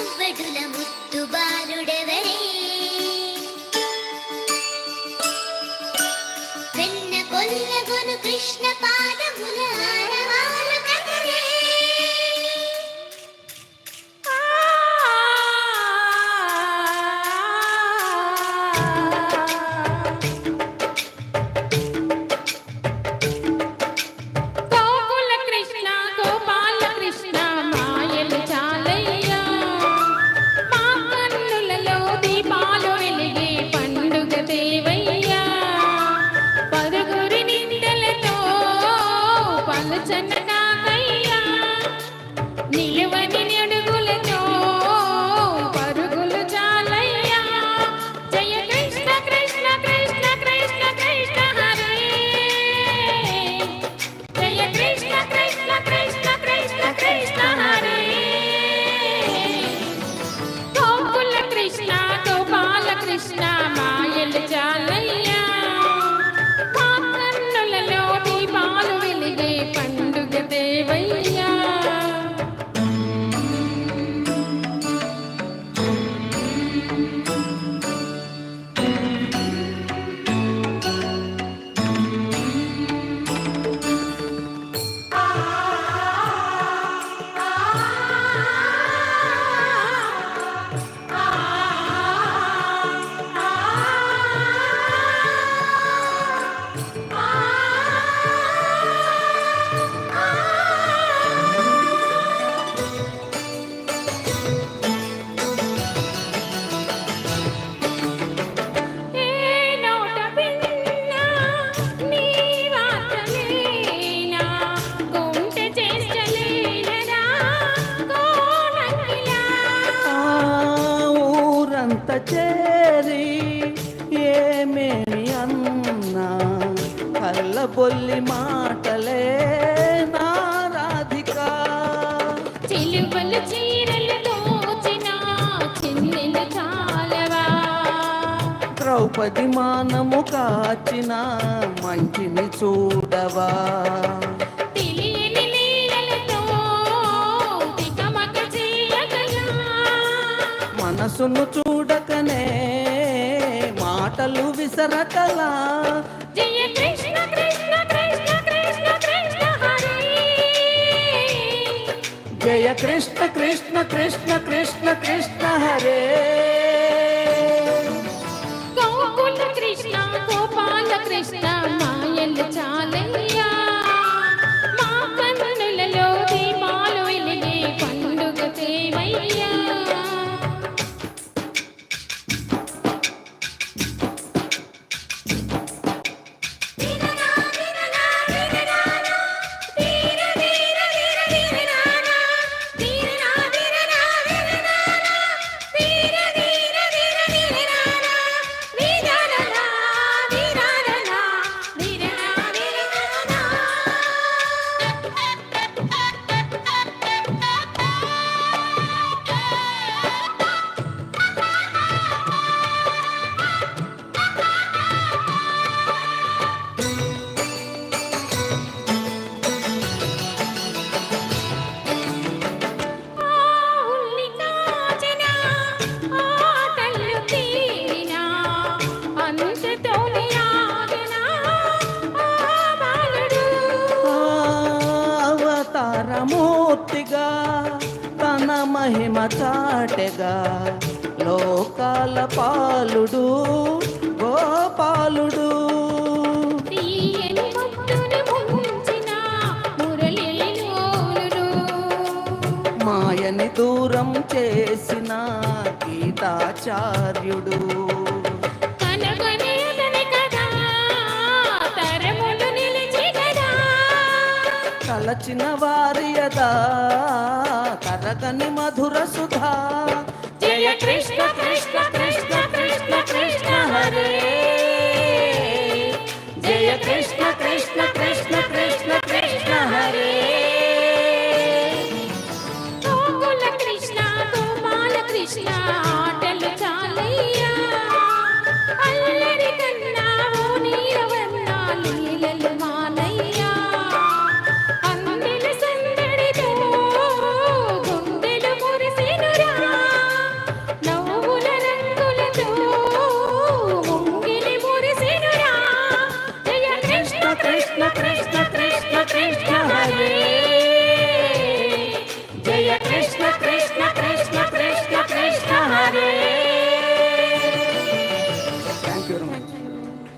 నవ్వడుల ముద్దు బాలుడెవరే వెన్న కొల్లగొను కృష్ణ పాదముల ఆడవారు కదరే చేరి ఏమేమి అన్నా కళ్ళబొల్లి మాటలే నా రాధిక చిలువలు చీరలు దోచిన చిన్నెల చాలవా ద్రౌపది మానము కాచిన మంచిని చూడవా మనసును చూడకనే మాటలు విసరకలా జయ కృష్ణ కృష్ణ కృష్ణ కృష్ణ కృష్ణ హరే జయ కృష్ణ కృష్ణ కృష్ణ కృష్ణ కృష్ణ హరే గోకుల కృష్ణ గోపాల కృష్ణ మాయలు చాలయ్యా మా కన్నులలో దీపాలు వెలిగే పండుగ దేవయ్యా మూర్తిగా తన మహిమ చాటెగా లోకాల పాలుడు గోపాలుడు మాయని దూరం చేసిన గీతాచార్యుడు తలచిన వారియదా కరగని మధుర సుధా జయ కృష్ణ కృష్ణ కృష్ణ కృష్ణ కృష్ణ హరే జయ కృష్ణ కృష్ణ